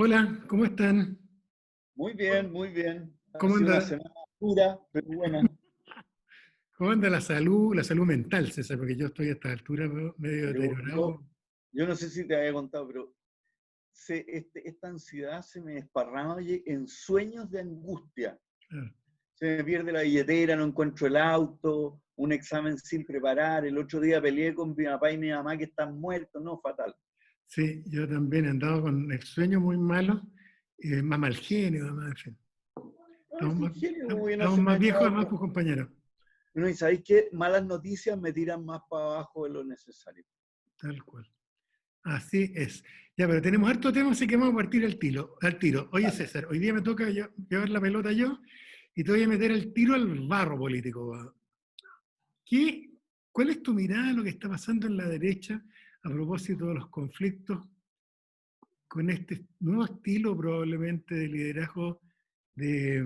Hola, ¿cómo están? Muy bien, muy bien. Ha ¿Cómo sido una anda, semana dura, pero buena. cómo anda la salud mental, César? Porque yo estoy a esta altura medio Yo, yo, deteriorado. yo no sé si te había contado, pero esta ansiedad se me desparrama oye, en sueños de angustia. Claro. Se me pierde la billetera, no encuentro el auto, un examen sin preparar. El otro día peleé con mi papá y mi mamá que están muertos, no, fatal. Sí, yo también he andado con el sueño muy malo, más mal genio, más, en fin. Ay, sin genio, como que no Estamos se me ha más viejos echado. además, pues compañeros. No, y sabéis que malas noticias me tiran más para abajo de lo necesario. Tal cual. Así es. Ya, pero tenemos harto tema, así que vamos a partir al tiro. Oye, Dale. César, hoy día me toca llevar la pelota yo y te voy a meter el tiro al barro político. ¿Qué, ¿Cuál es tu mirada a lo que está pasando en la derecha a propósito de los conflictos con este nuevo estilo probablemente de liderazgo de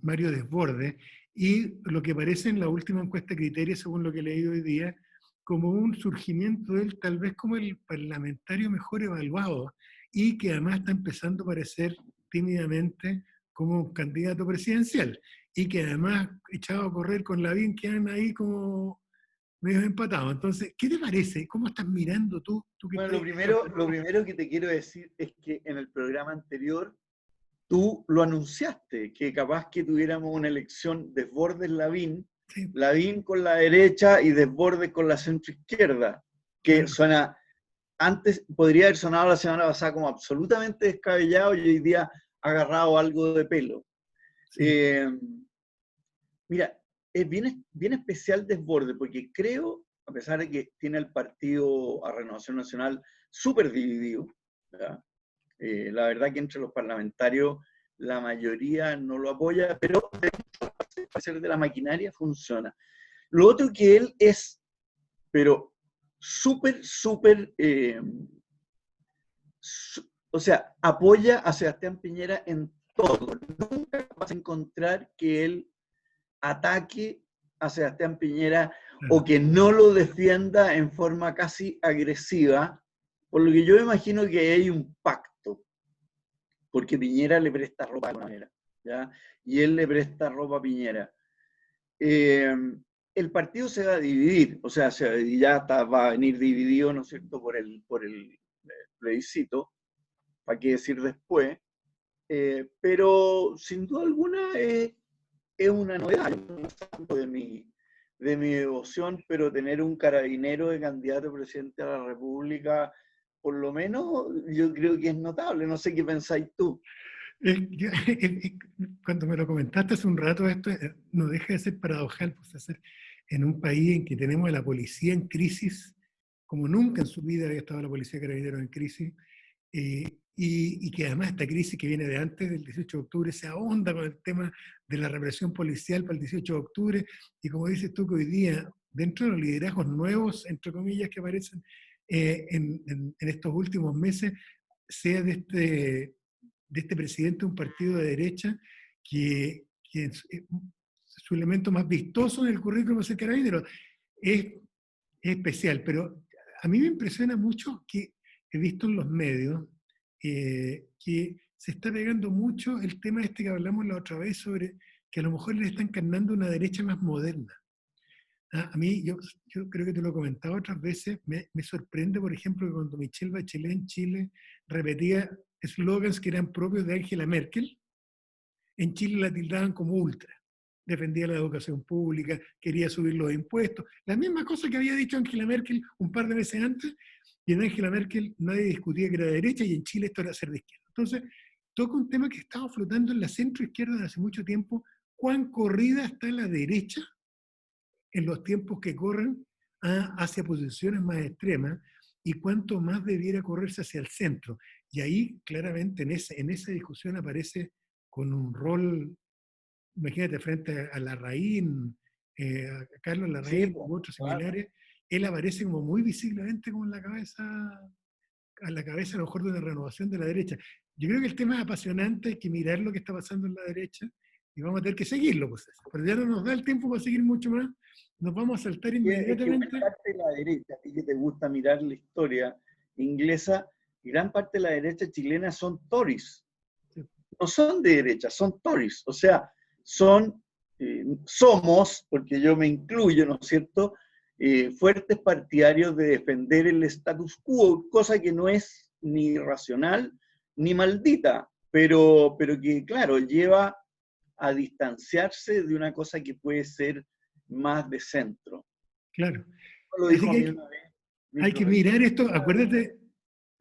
Mario Desbordes y lo que parece en la última encuesta Criteria, según lo que he leído hoy día, como un surgimiento de él tal vez como el parlamentario mejor evaluado y que además está empezando a aparecer tímidamente como un candidato presidencial y que además echado a correr con Lavín quedan ahí como medio empatados. Entonces, ¿qué te parece? ¿Cómo estás mirando tú? Tú que Bueno, estás lo en esta primero, lo primero que te quiero decir es que en el programa anterior tú lo anunciaste, que capaz que tuviéramos una elección Desbordes-Lavín, sí, Lavín con la derecha y Desbordes con la centroizquierda, que claro, suena, antes podría haber sonado la semana pasada como absolutamente descabellado y hoy día ha agarrado algo de pelo. sí. Eh, Mira, es bien especial Desbordes, porque creo, a pesar de que tiene el partido a Renovación Nacional súper dividido, ¿verdad? La verdad que entre los parlamentarios la mayoría no lo apoya, pero para ser de la maquinaria funciona. Lo otro que él es, pero súper, o sea, apoya a Sebastián Piñera en todo. Nunca vas a encontrar que él ataque a Sebastián Piñera o Claro. que no lo defienda en forma casi agresiva, por lo que yo imagino que hay un pacto, porque Piñera le presta ropa de alguna manera, ¿ya? Y él le presta ropa a Piñera. Eh, el partido se va a dividir, o sea, ya está, va a venir dividido, ¿no es cierto?, por el plebiscito, para qué decir después, pero sin duda alguna es una novedad de mi devoción, pero tener un carabinero de candidato a presidente de la República, por lo menos yo creo que es notable. No sé qué pensáis tú. Cuando me lo comentaste hace un rato, esto no deja de ser paradojal, pues, hacer en un país en que tenemos a la policía en crisis, como nunca en su vida había estado la policía carabinero en crisis, y que además esta crisis que viene de antes del 18 de octubre se ahonda con el tema de la represión policial para el 18 de octubre, y como dices tú que hoy día, dentro de los liderazgos nuevos, entre comillas, que aparecen en estos últimos meses, sea de este presidente de un partido de derecha que su elemento más vistoso en el currículum es el carabinero. Es especial, pero a mí me impresiona mucho que he visto en los medios que se está pegando mucho el tema este que hablamos la otra vez sobre que a lo mejor le están encarnando una derecha más moderna. A mí, yo creo que te lo he comentado otras veces, me sorprende, por ejemplo, que cuando Michelle Bachelet en Chile repetía eslogans que eran propios de Angela Merkel, en Chile la tildaban como ultra. Defendía la educación pública, quería subir los impuestos, la misma cosa que había dicho Angela Merkel un par de meses antes, y en Angela Merkel nadie discutía que era de derecha y en Chile esto era ser de izquierda. Entonces, toca un tema que estaba flotando en la centro-izquierda desde hace mucho tiempo, cuán corrida está la derecha en los tiempos que corren hacia posiciones más extremas y cuánto más debiera correrse hacia el centro. Y ahí, claramente, en esa discusión aparece con un rol, imagínate, frente a Larraín, a Carlos Sí, Larraín pues, u otros claro. similares, él aparece como muy visiblemente como en la cabeza, a la cabeza a lo mejor de una renovación de la derecha. Yo creo que el tema es apasionante, hay que mirar lo que está pasando en la derecha y vamos a tener que seguirlo, pues, pero ya no nos da el tiempo para seguir mucho más, nos vamos a saltar Es que buena inmediatamente. parte de la derecha, a ti que te gusta mirar la historia inglesa, y gran parte de la derecha chilena son Tories. Sí. No son de derecha, son Tories. O sea, somos, porque yo me incluyo, ¿no es cierto?, fuertes partidarios de defender el status quo, cosa que no es ni racional ni maldita, pero que, claro, lleva a distanciarse de una cosa que puede ser más de centro. Claro. Lo Así dijo a que mí una vez mi hay que profesor mirar esto, acuérdate, de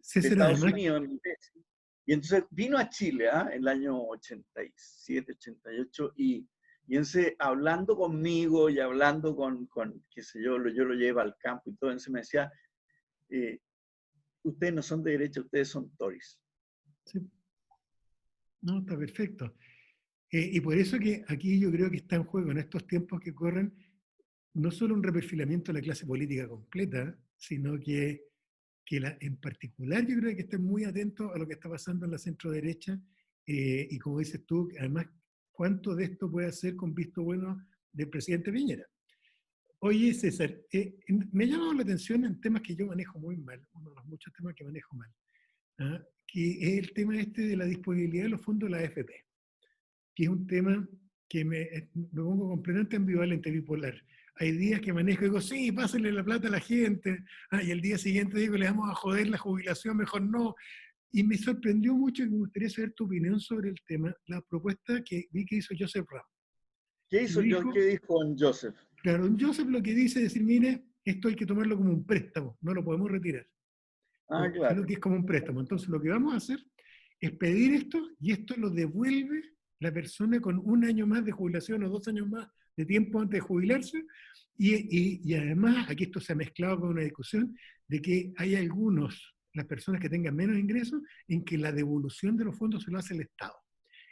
César, Estados además, Unidos en mi tesis. Y entonces vino a Chile, en el año 87, 88, y entonces hablando conmigo y hablando con qué sé yo lo llevo al campo y todo, entonces me decía, ustedes no son de derecha, ustedes son Tories. sí, no, está perfecto. Y por eso que aquí yo creo que está en juego en estos tiempos que corren no solo un reperfilamiento de la clase política completa, sino que en particular yo creo que estén muy atentos a lo que está pasando en la centro derecha y como dices tú, además, cuánto de esto puede hacer con visto bueno del presidente Piñera. Oye, César, me ha llamado la atención en temas que yo manejo muy mal, uno de los muchos temas que manejo mal, ¿ah? Que es el tema este de la disponibilidad de los fondos de la AFP, que es un tema que me pongo completamente ambivalente, bipolar. Hay días que manejo y digo, sí, pásenle la plata a la gente, y el día siguiente digo, le vamos a joder la jubilación, mejor no. Y me sorprendió mucho y me gustaría saber tu opinión sobre el tema, la propuesta que vi que hizo Joseph Brown. ¿Qué Y hizo dijo, qué dijo Joseph? claro, Joseph lo que dice es decir, mire, esto hay que tomarlo como un préstamo, no lo podemos retirar, sino Claro. que es como un préstamo. Entonces lo que vamos a hacer es pedir esto y esto lo devuelve la persona con un año más de jubilación o 2 años más de tiempo antes de jubilarse. Y además, aquí esto se ha mezclado con una discusión de que hay las personas que tengan menos ingresos, en que la devolución de los fondos se lo hace el Estado.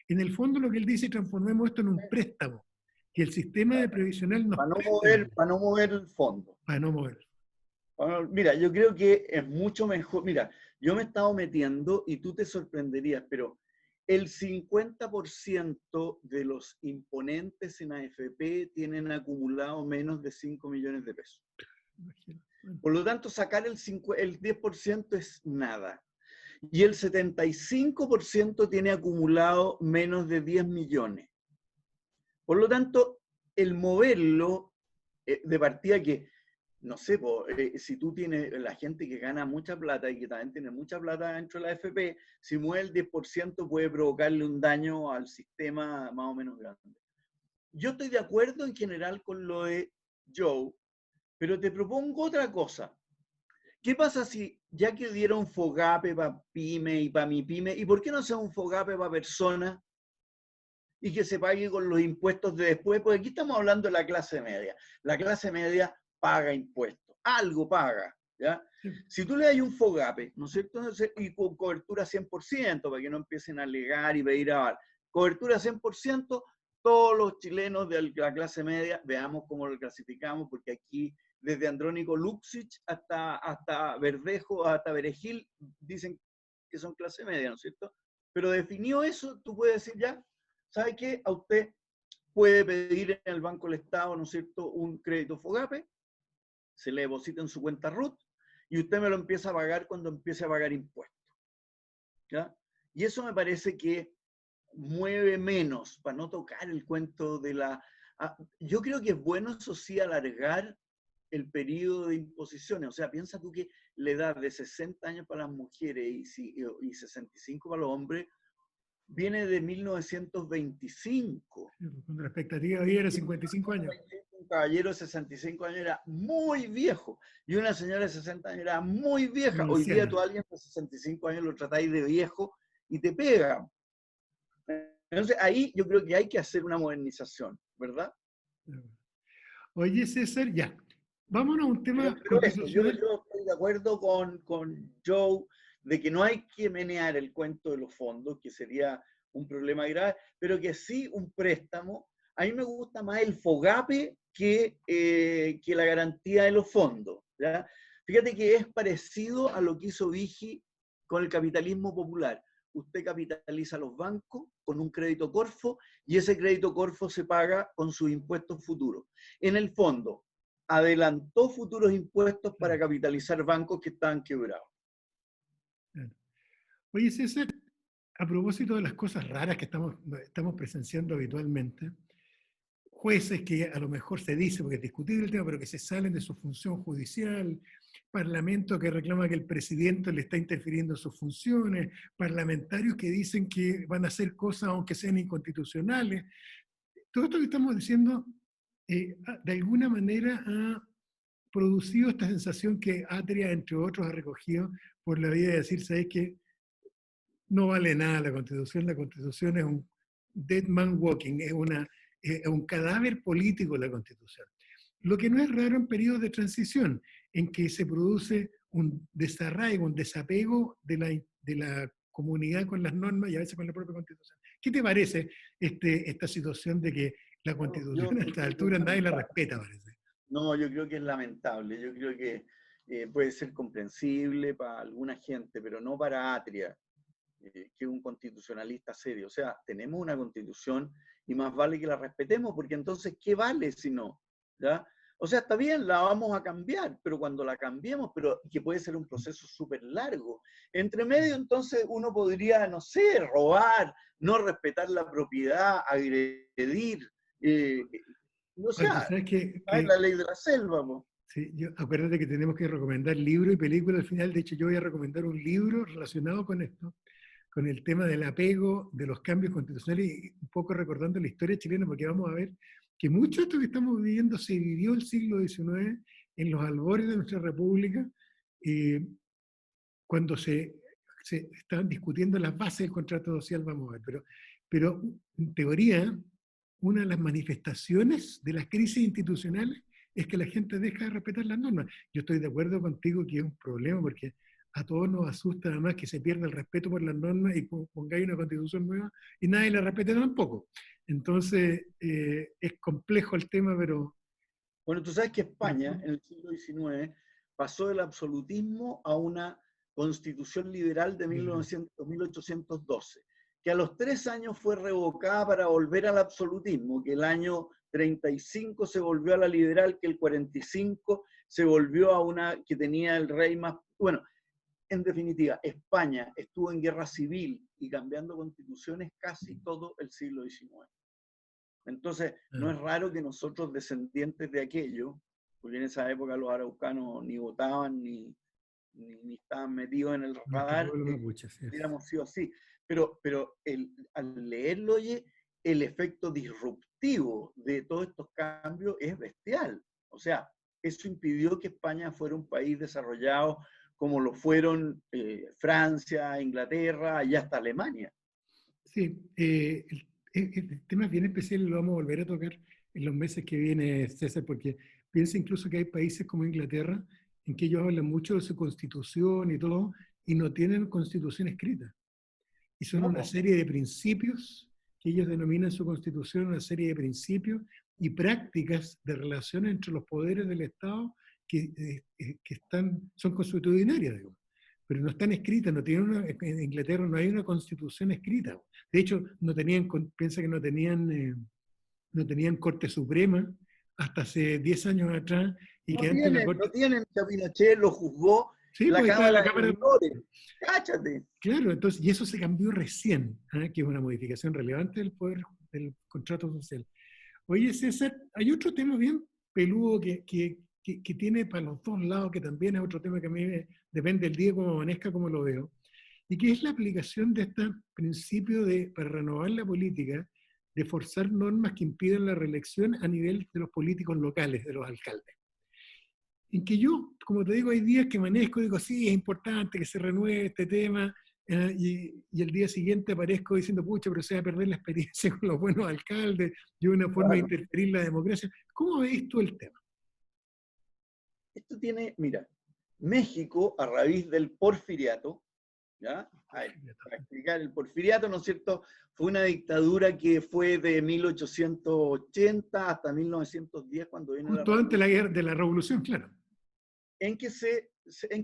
En el fondo lo que él dice, transformemos esto en un préstamo, que el sistema de previsional nos preste la plata, Para no mover el fondo. para no mover. Mira, yo creo que es mucho mejor. Mira, yo me he estado metiendo y tú te sorprenderías, pero el 50% de los imponentes en AFP tienen acumulado menos de 5 millones de pesos. Bueno, Por lo tanto, sacar el 10% es nada. Y el 75% tiene acumulado menos de 10 millones. Por lo tanto, el moverlo de partida que, no sé, si tú tienes la gente que gana mucha plata y que también tiene mucha plata dentro de la AFP, si mueve el 10% puede provocarle un daño al sistema más o menos grande. Yo estoy de acuerdo en general con lo de Joe, pero te propongo otra cosa. ¿Qué pasa si, ya que dieron FOGAPE para PYME y para mi PYME, ¿y por qué no sea un FOGAPE para personas y que se pague con los impuestos de después? Porque aquí estamos hablando de la clase media. La clase media paga impuestos, algo paga, ¿ya? sí. Si tú le das un FOGAPE, ¿no es cierto? Y con cobertura 100%, para que no empiecen a alegar y pedir aval, cobertura 100%, todos los chilenos de la clase media, veamos cómo lo clasificamos, porque aquí desde Andrónico Luxich hasta Verdejo, hasta Berejil, dicen que son clase media, ¿no es cierto? Pero definió eso, tú puedes decir ya, ¿sabe qué? A usted puede pedir en el Banco del Estado, ¿no es cierto?, un crédito FOGAPE, se le deposita en su cuenta RUT y usted me lo empieza a pagar cuando empiece a pagar impuestos. ¿Ya? Y eso me parece que mueve menos, para no tocar el cuento de la... yo creo que es bueno, eso sí, alargar el periodo de imposiciones. O sea, piensa tú que la edad de 60 años para las mujeres y 65 para los hombres viene de 1925. Cuando la expectativa de vida era 55 años. Un caballero de 65 años era muy viejo y una señora de 60 años era muy vieja. Una Hoy día anciana. tú a alguien de 65 años lo tratáis de viejo y te pega. Entonces ahí yo creo que hay que hacer una modernización, ¿verdad? Oye, César, ya. Vámonos a un tema Pero eso, yo constitucional. estoy de acuerdo con Joe de que no hay que menear el cuento de los fondos, que sería un problema grave, pero que sí un préstamo. A mí me gusta más el FOGAPE que la garantía de los fondos, ¿ya? Fíjate que es parecido a lo que hizo Vigi con el capitalismo popular. Usted capitaliza los bancos con un crédito Corfo y ese crédito Corfo se paga con sus impuestos futuros. En el fondo, adelantó futuros impuestos para capitalizar bancos que estaban quebrados. Oye, César, a propósito de las cosas raras que estamos presenciando habitualmente, jueces que a lo mejor se dice, porque es discutible el tema, pero que se salen de su función judicial, parlamento que reclama que el presidente le está interfiriendo en sus funciones, parlamentarios que dicen que van a hacer cosas aunque sean inconstitucionales. Todo esto que estamos diciendo, de alguna manera ha producido esta sensación que Atria, entre otros, ha recogido por la vía de decir, ¿sabes qué? No vale nada la Constitución es un dead man walking, es un cadáver político la Constitución. Lo que no es raro en periodos de transición, en que se produce un desarraigo, un desapego de la comunidad con las normas y a veces con la propia Constitución. ¿Qué te parece esta situación de que la Yo Constitución a esta creo que es altura nadie la lamentable. respeta, parece? No, yo creo que es lamentable. Yo creo que puede ser comprensible para alguna gente, pero no para Atria, que es un constitucionalista serio. O sea, tenemos una constitución y más vale que la respetemos, porque entonces, ¿qué vale si no? ¿Ya? O sea, está bien, la vamos a cambiar, pero cuando la cambiemos, pero que puede ser un proceso súper largo. Entre medio, entonces, uno podría, no sé, robar, no respetar la propiedad, agredir, o Oye, tú sea, sabes es la ley de la selva, po. sí, acuérdate que tenemos que recomendar libros y películas al final. De hecho, yo voy a recomendar un libro relacionado con esto, con el tema del apego, de los cambios constitucionales y un poco recordando la historia chilena, porque vamos a ver que mucho de esto que estamos viviendo se vivió el siglo XIX en los albores de nuestra república, eh, cuando se estaban discutiendo las bases del contrato social, vamos a ver. Pero en teoría, una de las manifestaciones de las crisis institucionales es que la gente deja de respetar las normas. Yo estoy de acuerdo contigo que es un problema porque a todos nos asusta además que se pierda el respeto por las normas y pongáis una constitución nueva y nadie la respete tampoco. Entonces, es complejo el tema, pero... Bueno, tú sabes que España en el siglo XIX pasó del absolutismo a una constitución liberal de 1812, que a los 3 años fue revocada para volver al absolutismo, que el año 35 se volvió a la liberal, que el 45 se volvió a una que tenía el rey más... Bueno, en definitiva, España estuvo en guerra civil y cambiando constituciones casi todo el siglo XIX. Entonces, no es raro que nosotros, descendientes de aquello, porque en esa época los araucanos ni votaban ni estaban metidos en el nuestro radar, pueblo mapuche, así es. hubiéramos sido así. Pero al leerlo, oye, el efecto disruptivo de todos estos cambios es bestial. O sea, eso impidió que España fuera un país desarrollado como lo fueron Francia, Inglaterra y hasta Alemania. Sí, el tema es bien especial y lo vamos a volver a tocar en los meses que viene, César, porque piensa incluso que hay países como Inglaterra en que ellos hablan mucho de su constitución y todo, y no tienen constitución escrita. Y son No, una pues, serie de principios que ellos denominan su constitución, una serie de principios y prácticas de relación entre los poderes del Estado que son consuetudinarias, digo, pero no están escritas, no tienen en Inglaterra no hay una constitución escrita. De hecho, no tenían, piensa que no tenían Corte Suprema hasta hace 10 años atrás, y que antes la no Corte... tienen, que Pinochet lo juzgó Sí, la pues está la Cámara de Cámara... Menores. Cáchate. Claro, entonces, y eso se cambió recién, que es una modificación relevante del poder del contrato social. Oye, César, hay otro tema bien peludo que tiene para los dos lados, que también es otro tema que a mí depende del día como amanezca, como lo veo, y que es la aplicación de este principio de, para renovar la política, de forzar normas que impiden la reelección a nivel de los políticos locales, de los alcaldes. En que yo, como te digo, hay días que amanezco y digo, sí, es importante que se renueve este tema, y el día siguiente aparezco diciendo, pucha, pero se va a perder la experiencia con los buenos alcaldes, y una forma de Claro. interferir la democracia. ¿Cómo ves tú el tema? Esto tiene, mira, México, a raíz del porfiriato, ¿ya? A ver, para explicar, el porfiriato, ¿no es cierto?, fue una dictadura que fue de 1880 hasta 1910, cuando vino la Justo antes de la, revolución, guerra, de la revolución, claro. en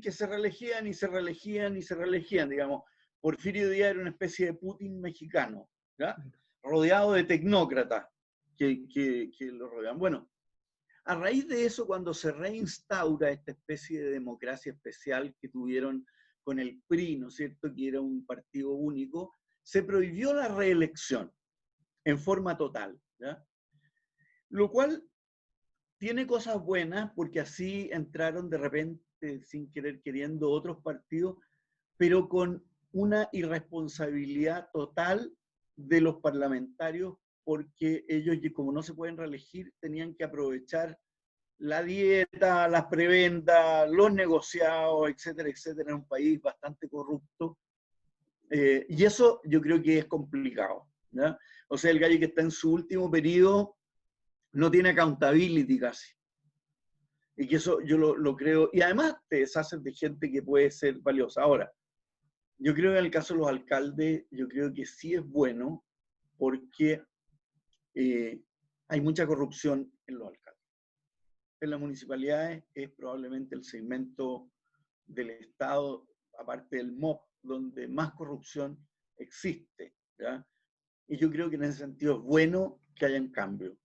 que se reelegían y se reelegían y se reelegían, digamos. Porfirio Díaz era una especie de Putin mexicano, ¿ya? Rodeado de tecnócratas que lo rodean. Bueno, a raíz de eso, cuando se reinstaura esta especie de democracia especial que tuvieron con el PRI, ¿no es cierto?, que era un partido único, se prohibió la reelección en forma total, ¿ya? Lo cual tiene cosas buenas, porque así entraron de repente, sin querer queriendo, otros partidos, pero con una irresponsabilidad total de los parlamentarios, porque ellos, como no se pueden reelegir, tenían que aprovechar la dieta, las prebendas, los negociados, etcétera, etcétera, en un país bastante corrupto. Y eso yo creo que es complicado, ¿ya? O sea, el gallo que está en su último periodo no tiene accountability casi. Y que eso yo lo creo. Y además te deshaces de gente que puede ser valiosa. Ahora, yo creo que en el caso de los alcaldes, yo creo que sí es bueno porque hay mucha corrupción en los alcaldes. En las municipalidades es probablemente el segmento del Estado, aparte del MOP, donde más corrupción existe, ¿ya? Y yo creo que en ese sentido es bueno que haya un cambio.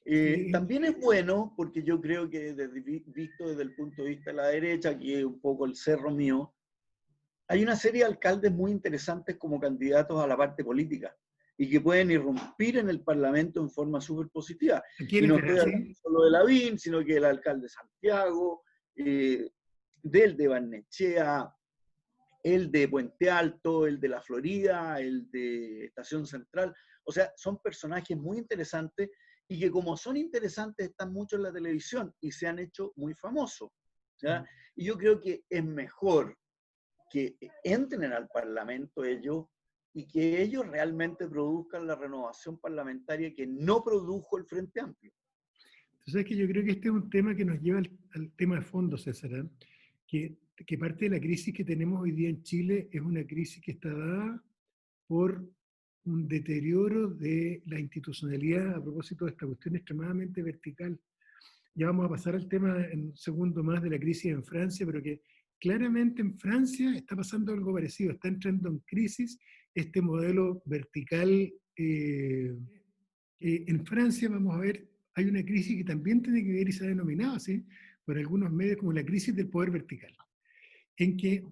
Sí. También es bueno porque yo creo que visto desde el punto de vista de la derecha, que es un poco el cerro mío, hay una serie de alcaldes muy interesantes como candidatos a la parte política y que pueden irrumpir en el Parlamento en forma súper positiva. Y ¿Quiénes no verán? estoy hablando solo de Lavín, sino que el alcalde de Santiago, del de Barnechea, el de Puente Alto, el de La Florida, el de Estación Central. O sea, son personajes muy interesantes y que como son interesantes están mucho en la televisión y se han hecho muy famosos, ¿ya? Y yo creo que es mejor que entren al Parlamento ellos y que ellos realmente produzcan la renovación parlamentaria que no produjo el Frente Amplio. Entonces, que yo creo que este es un tema que nos lleva al tema de fondo, César, ¿eh? que parte de la crisis que tenemos hoy día en Chile es una crisis que está dada por un deterioro de la institucionalidad a propósito de esta cuestión extremadamente vertical. Ya vamos a pasar al tema en un segundo más de la crisis en Francia, pero que claramente en Francia está pasando algo parecido, está entrando en crisis este modelo vertical. En Francia, vamos a ver, hay una crisis que también tiene que ver y se ha denominado así por algunos medios como la crisis del poder vertical, en que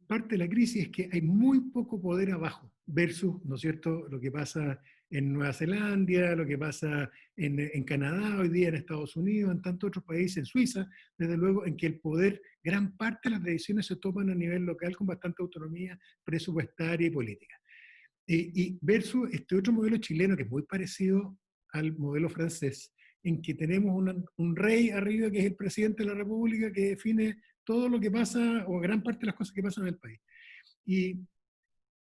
parte de la crisis es que hay muy poco poder abajo, versus, ¿no es cierto?, lo que pasa en Nueva Zelanda, lo que pasa en Canadá hoy día, en Estados Unidos, en tantos otros países, en Suiza, desde luego, en que el poder, gran parte de las decisiones se toman a nivel local con bastante autonomía presupuestaria y política. Y versus este otro modelo chileno que es muy parecido al modelo francés, en que tenemos un rey arriba que es el presidente de la República que define todo lo que pasa o gran parte de las cosas que pasan en el país. Y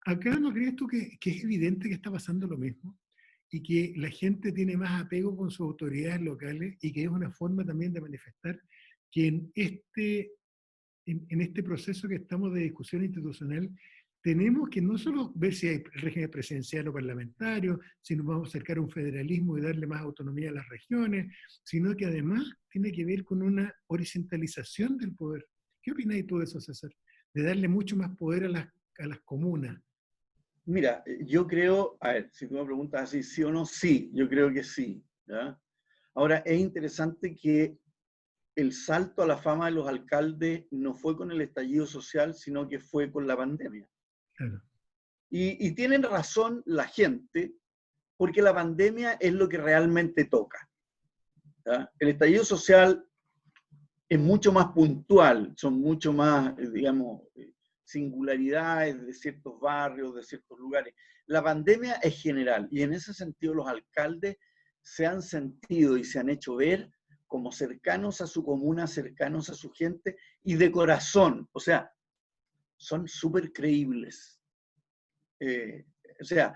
acá no crees tú que es evidente que está pasando lo mismo y que la gente tiene más apego con sus autoridades locales y que es una forma también de manifestar que en este proceso que estamos de discusión institucional tenemos que no solo ver si hay régimen presidencial o parlamentario, si nos vamos a acercar a un federalismo y darle más autonomía a las regiones, sino que además tiene que ver con una horizontalización del poder. ¿Qué opináis tú de eso, César? De darle mucho más poder a las comunas. Mira, yo creo, a ver, si tú me preguntas así, sí o no, sí, yo creo que sí, ¿ya? Ahora, es interesante que el salto a la fama de los alcaldes no fue con el estallido social, sino que fue con la pandemia. Claro. Y tienen razón la gente, porque la pandemia es lo que realmente toca, ¿ya? El estallido social es mucho más puntual, son mucho más, digamos, singularidades de ciertos barrios, de ciertos lugares. La pandemia es general y en ese sentido los alcaldes se han sentido y se han hecho ver como cercanos a su comuna, cercanos a su gente y de corazón, o sea, son súper creíbles. O sea,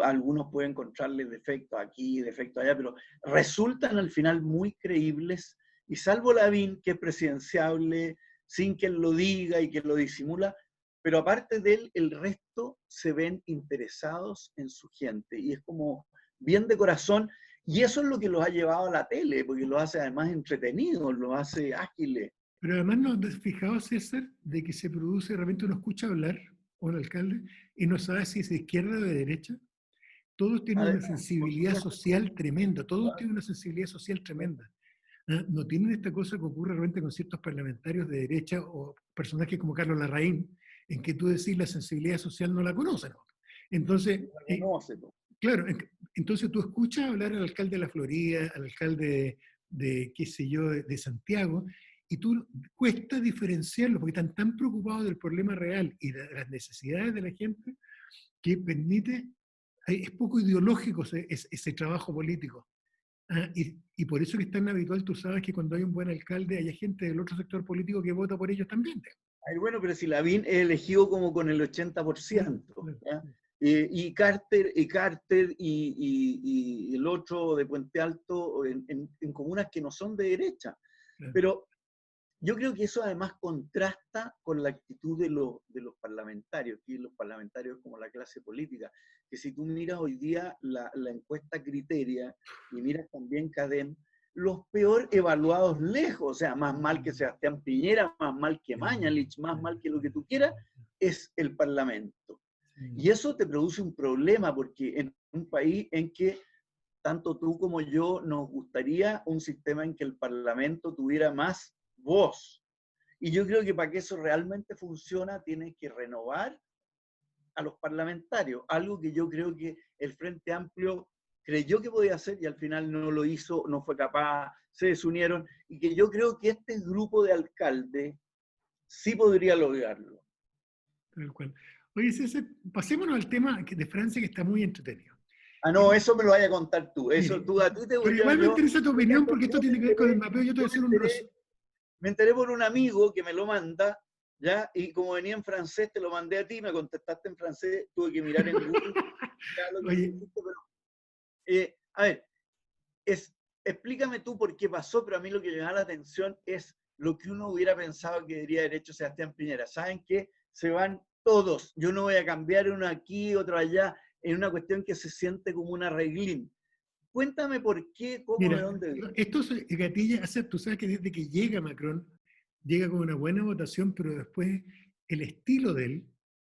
algunos pueden encontrarle defectos aquí, defectos allá, pero resultan al final muy creíbles y salvo Lavín, que es presidenciable sin que él lo diga y que lo disimula, pero aparte de él, el resto se ven interesados en su gente y es como bien de corazón y eso es lo que los ha llevado a la tele, porque los hace además entretenidos, los hace ágiles. Pero además nos has fijado, César, de que se produce, de repente uno escucha hablar, o el alcalde, y no sabe si es de izquierda o de derecha. Todos tienen una sensibilidad social tremenda, todos tienen una sensibilidad social tremenda. No tienen esta cosa que ocurre realmente con ciertos parlamentarios de derecha o personajes como Carlos Larraín, en que tú decís la sensibilidad social no la conocen. Entonces, Reconoce, po. claro, entonces tú escuchas hablar al alcalde de la Florida, al alcalde qué sé yo, de Santiago, y tú cuesta diferenciarlo porque están tan preocupados del problema real y de las necesidades de la gente que permite, es poco ideológico ese trabajo político. Y por eso que es tan habitual, tú sabes que cuando hay un buen alcalde hay gente del otro sector político que vota por ellos también. Ay, bueno, pero si Lavín es elegido como con el 80%, ¿ya? Y el otro de Puente Alto en comunas que no son de derecha. Claro. Pero yo creo que eso además contrasta con la actitud de los parlamentarios, que los parlamentarios como la clase política, que si tú miras hoy día la encuesta Criteria y miras también CADEM, los peor evaluados lejos, o sea, más mal que Sebastián Piñera, más mal que Mañalich, más mal que lo que tú quieras, es el Parlamento. Y eso te produce un problema, porque en un país en que tanto tú como yo nos gustaría un sistema en que el Parlamento tuviera más voz. Y yo creo que para que eso realmente funcione, tiene que renovar a los parlamentarios, algo que yo creo que el Frente Amplio creyó que podía hacer y al final no lo hizo, no fue capaz, se desunieron, y que yo creo que este grupo de alcaldes sí podría lograrlo. Tal cual. Oye, César, pasémonos al tema de Francia, que está muy entretenido. Ah, no, eso me lo vaya a contar tú. Eso Mire, tú a ti te pero igual me interesa tu opinión porque esto yo tiene que ver con el mapeo. Yo te voy a hacer un resumen. me enteré por un amigo que me lo manda, ¿ya? Y como venía en francés, te lo mandé a ti, me contestaste en francés, tuve que mirar en Google. Oye, A ver, explícame tú por qué pasó, pero a mí lo que me da la atención es lo que uno hubiera pensado que debería haber hecho Sebastián Piñera. ¿Saben qué? Se van todos. Yo no voy a cambiar uno aquí, otro allá, en una cuestión que se siente como una reglín. Cuéntame por qué, cómo, de mira, dónde viene. esto se gatilla, tú sabes que desde que llega Macron, llega con una buena votación, pero después el estilo de él,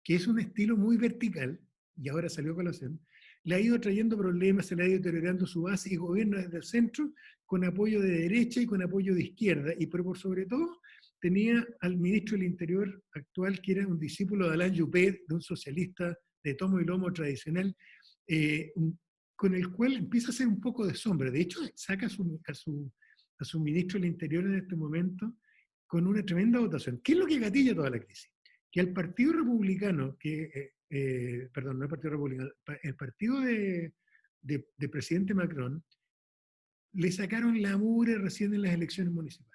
que es un estilo muy vertical, y ahora salió a colación, le ha ido trayendo problemas, se le ha ido deteriorando su base y gobierna desde el centro con apoyo de derecha y con apoyo de izquierda, y pero por sobre todo tenía al ministro del Interior actual, que era un discípulo de Alain Juppé, de un socialista de tomo y lomo tradicional, con el cual empieza a ser un poco de sombra. De hecho, saca a su ministro del Interior en este momento con una tremenda votación. ¿Qué es lo que gatilla toda la crisis? Que al Partido Republicano, perdón, no el Partido Republicano, el partido de presidente Macron, le sacaron la mugre recién en las elecciones municipales.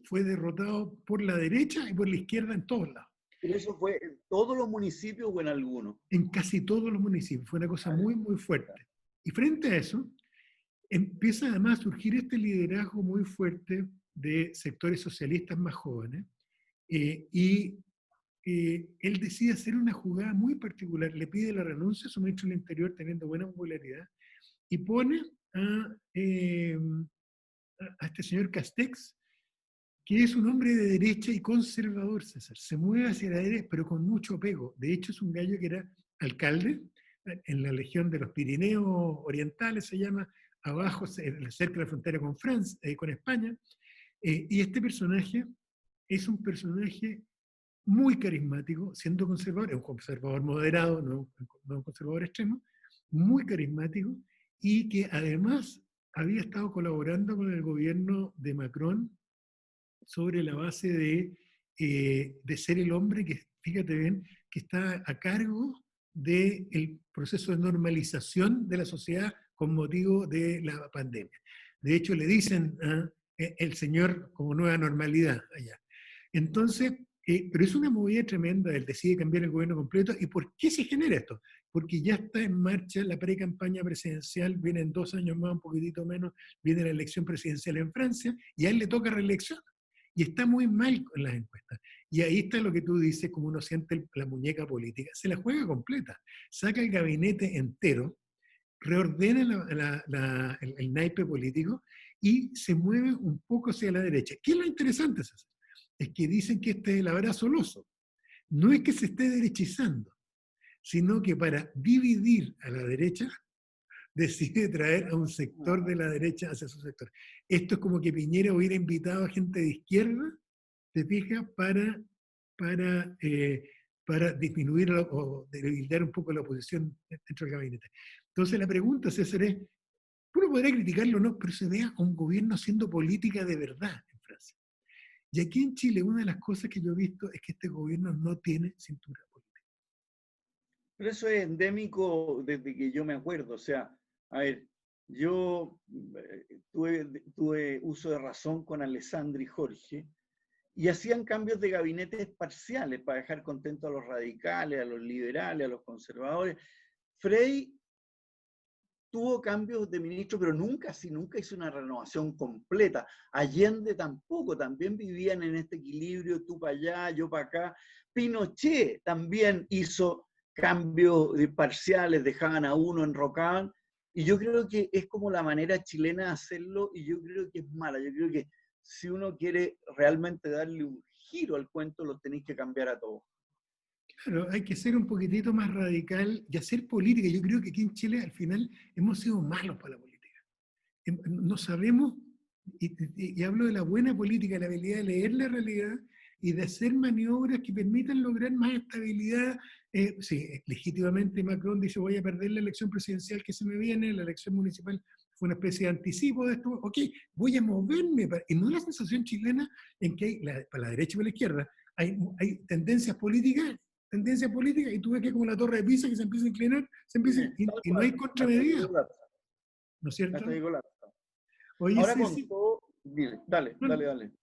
Fue derrotado por la derecha y por la izquierda en todos lados. Pero eso fue en todos los municipios o en algunos. En casi todos los municipios. Fue una cosa muy, muy fuerte. Y frente a eso, empieza además a surgir este liderazgo muy fuerte de sectores socialistas más jóvenes, y él decide hacer una jugada muy particular, le pide la renuncia a su ministro del Interior teniendo buena popularidad, y pone a este señor Castex, que es un hombre de derecha y conservador, César. Se mueve hacia la derecha, pero con mucho apego. De hecho, es un gallo que era alcalde en la región de los Pirineos Orientales, se llama, abajo, cerca de la frontera con Francia, con España. Y este personaje es un personaje muy carismático, siendo conservador, es un conservador moderado, no un conservador extremo, muy carismático, y que además había estado colaborando con el gobierno de Macron sobre la base de ser el hombre que, fíjate bien, que está a cargo del proceso de normalización de la sociedad con motivo de la pandemia. De hecho, le dicen el señor como nueva normalidad allá. Entonces, pero es una movida tremenda, él decide cambiar el gobierno completo. ¿Y por qué se genera esto? Porque ya está en marcha la pre-campaña presidencial, vienen 2 años más, un poquitito menos, viene la elección presidencial en Francia, y a él le toca reelección. Y está muy mal con las encuestas. Y ahí está lo que tú dices, como uno siente la muñeca política. Se la juega completa. Saca el gabinete entero, reordena el naipe político y se mueve un poco hacia la derecha. ¿Qué es lo interesante, César? Es que dicen que este es el abrazo al oso. No es que se esté derechizando, sino que para dividir a la derecha decide traer a un sector de la derecha hacia su sector. Esto es como que Piñera hubiera invitado a gente de izquierda, te fijas, para disminuir o debilitar un poco la oposición dentro del gabinete. Entonces la pregunta, César, es, uno podrá criticarlo o no, pero se vea a un gobierno haciendo política de verdad en Francia. Y aquí en Chile, una de las cosas que yo he visto es que este gobierno no tiene cintura política. Pero eso es endémico desde que yo me acuerdo. O sea, a ver, yo tuve uso de razón con Alessandri y Jorge, y hacían cambios de gabinetes parciales para dejar contentos a los radicales, a los liberales, a los conservadores. Frey tuvo cambios de ministro, pero nunca hizo una renovación completa. Allende tampoco, también vivían en este equilibrio, tú para allá, yo para acá. Pinochet también hizo cambios parciales, dejaban a uno, enrocaban, y yo creo que es como la manera chilena de hacerlo, y yo creo que es mala. Yo creo que si uno quiere realmente darle un giro al cuento, lo tenéis que cambiar a todos. Claro, hay que ser un poquitito más radical y hacer política. Yo creo que aquí en Chile al final hemos sido malos para la política. No sabemos, y hablo de la buena política, la habilidad de leer la realidad y de hacer maniobras que permitan lograr más estabilidad. Sí, legítimamente Macron dice voy a perder la elección presidencial que se me viene, la elección municipal fue una especie de anticipo de esto, ok, voy a moverme, y no la sensación chilena en que hay, para la derecha y para la izquierda, hay tendencias políticas, y tú ves que como la torre de Pisa que se empieza a inclinar, y no hay contramedidas, ¿no es cierto? Oye, Ahora sí, con sí. todo, dale.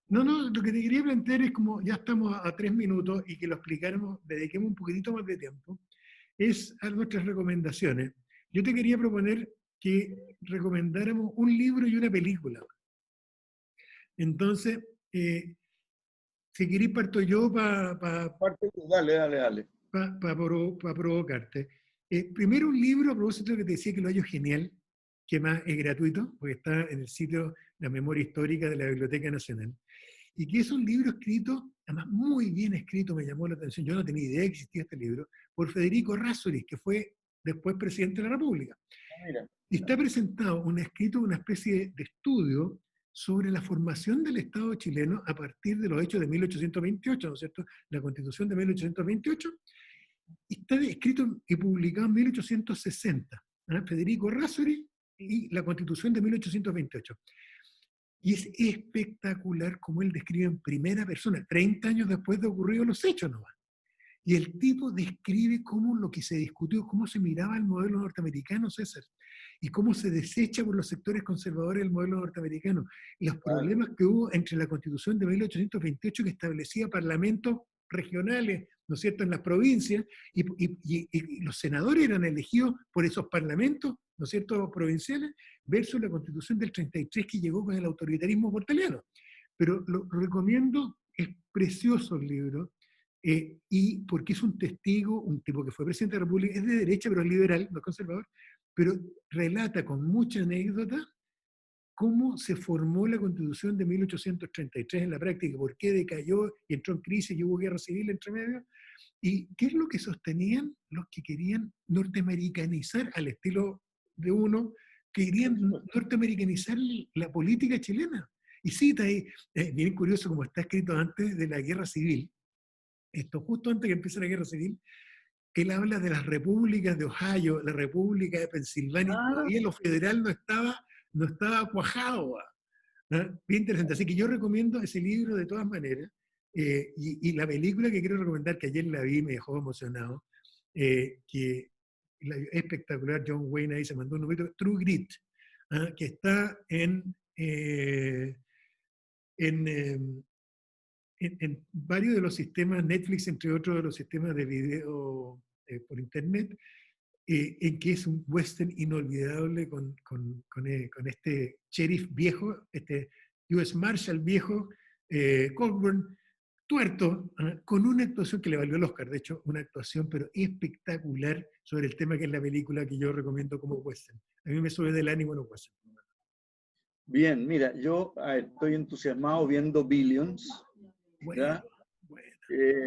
No, lo que te quería plantear es como ya estamos a 3 minutos y que lo explicáramos, dediquemos un poquitito más de tiempo, es a nuestras recomendaciones. Yo te quería proponer que recomendáramos un libro y una película. Entonces, si querés parto yo para Dale. provocarte. Primero un libro, a propósito de que te decía que lo hallo genial, que más es gratuito, porque está en el sitio La Memoria Histórica de la Biblioteca Nacional, y que es un libro escrito, además muy bien escrito, me llamó la atención, yo no tenía idea que existía este libro, por Federico Razzoli, que fue después presidente de la República. Mira. Y está presentado un escrito, una especie de estudio sobre la formación del Estado chileno a partir de los hechos de 1828, ¿no es cierto? La Constitución de 1828, y está escrito y publicado en 1860. Federico Razzoli y la Constitución de 1828. Y es espectacular como él describe en primera persona, 30 años después de ocurridos los hechos nomás. Y el tipo describe cómo lo que se discutió, cómo se miraba el modelo norteamericano, César, y cómo se desecha por los sectores conservadores el modelo norteamericano, y los problemas que hubo entre la Constitución de 1828 que establecía parlamentos regionales, ¿no es cierto?, en las provincias, y los senadores eran elegidos por esos parlamentos, ¿no es cierto?, provinciales, versus la Constitución del 33 que llegó con el autoritarismo portaliano. Pero lo recomiendo, es precioso el libro, y porque es un testigo, un tipo que fue presidente de la República, es de derecha, pero es liberal, no es conservador, pero relata con mucha anécdota cómo se formó la Constitución de 1833 en la práctica, por qué decayó y entró en crisis y hubo guerra civil entre medio, y qué es lo que sostenían los que querían norteamericanizar al estilo de uno, que querían norteamericanizar la política chilena. Y cita ahí, bien curioso como está escrito antes de la guerra civil, esto justo antes que empiece la guerra civil, él habla de las repúblicas de Ohio, la república de Pensilvania, todavía lo federal no estaba cuajado. ¿No? Bien interesante. Así que yo recomiendo ese libro de todas maneras. Y la película que quiero recomendar, que ayer la vi, me dejó emocionado, que es espectacular, John Wayne ahí se mandó un número, True Grit, que está en varios de los sistemas, Netflix entre otros de los sistemas de video por internet, en que es un western inolvidable con este sheriff viejo, este US Marshal viejo, Cockburn, tuerto, con una actuación que le valió el Oscar, de hecho, una actuación pero espectacular sobre el tema que es la película que yo recomiendo como western. A mí me sube del ánimo los western. Bien, mira, yo estoy entusiasmado viendo Billions. Bueno, bueno.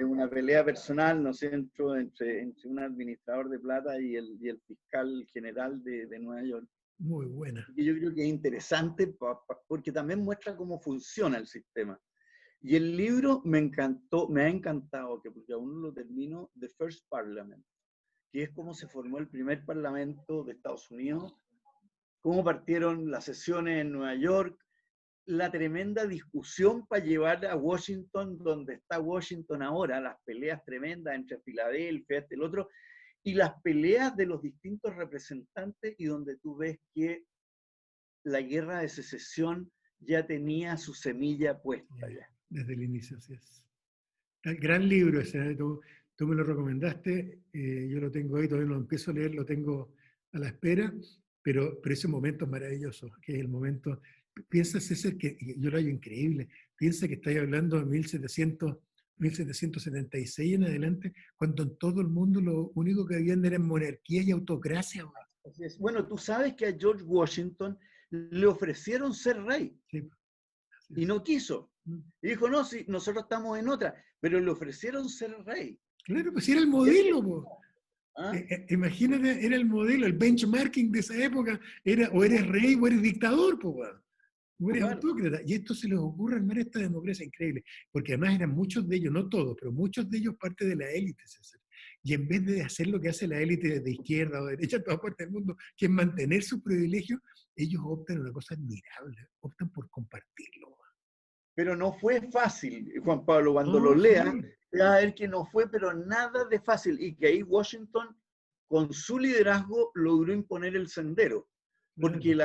una pelea personal, ¿no es cierto?, entre un administrador de plata y el fiscal general de Nueva York. Muy buena. Y yo creo que es interesante porque también muestra cómo funciona el sistema. Y el libro me encantó, me ha encantado, porque aún no lo termino, The First Parliament, que es cómo se formó el primer parlamento de Estados Unidos, cómo partieron las sesiones en Nueva York, la tremenda discusión para llevar a Washington donde está Washington ahora, las peleas tremendas entre Filadelfia, el otro, y las peleas de los distintos representantes, y donde tú ves que la guerra de secesión ya tenía su semilla puesta ya. Desde el inicio, así es. Gran libro ese, tú me lo recomendaste, yo lo tengo ahí, todavía no lo empiezo a leer, lo tengo a la espera, pero ese momento es maravilloso, que es el momento, piensa César, que yo lo hallo increíble, piensa que estáis hablando de 1776 en adelante, cuando en todo el mundo lo único que habían era monarquía y autocracia. Así es. Bueno, tú sabes que a George Washington le ofrecieron ser rey, Sí, y no quiso. Y dijo, no, sí, nosotros estamos en otra, pero le ofrecieron ser rey. Claro, pues era el modelo, po. ¿Ah? Imagínate, era el modelo, el benchmarking de esa época, era o eres rey o eres dictador, po, o eres autócrata. Y esto se les ocurre armar esta democracia increíble, porque además eran muchos de ellos, no todos, pero muchos de ellos parte de la élite, César. Y en vez de hacer lo que hace la élite de izquierda o de derecha en todas partes del mundo, que es mantener sus privilegios, ellos optan una cosa admirable, optan por compartirlo. Pero no fue fácil, Juan Pablo, cuando No, lo leas, sí. te vas a ver que no fue, pero nada de fácil, y que ahí Washington, con su liderazgo, logró imponer el sendero, porque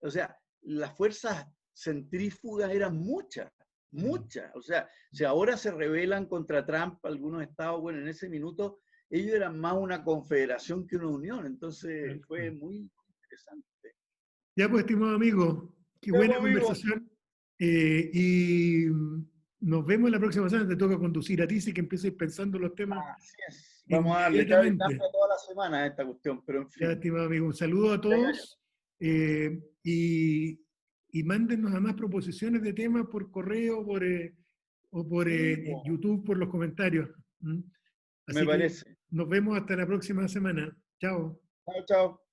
o sea, las fuerzas centrífugas eran muchas, muchas. O sea, si ahora se rebelan contra Trump algunos estados, bueno, en ese minuto ellos eran más una confederación que una unión, entonces fue muy interesante. Ya pues, estimado amigo, qué buena conversación. Y nos vemos la próxima semana. Te toca conducir a ti, sí que empieces pensando los temas. Así es. Vamos a darle Inmediatamente. toda la semana a esta cuestión, pero en fin. Ya, estimado amigo, un saludo a todos. Y mándenos además proposiciones de temas por correo o por YouTube, por los comentarios. Así Me parece. que nos vemos hasta la próxima semana. Chao. Chao, chao.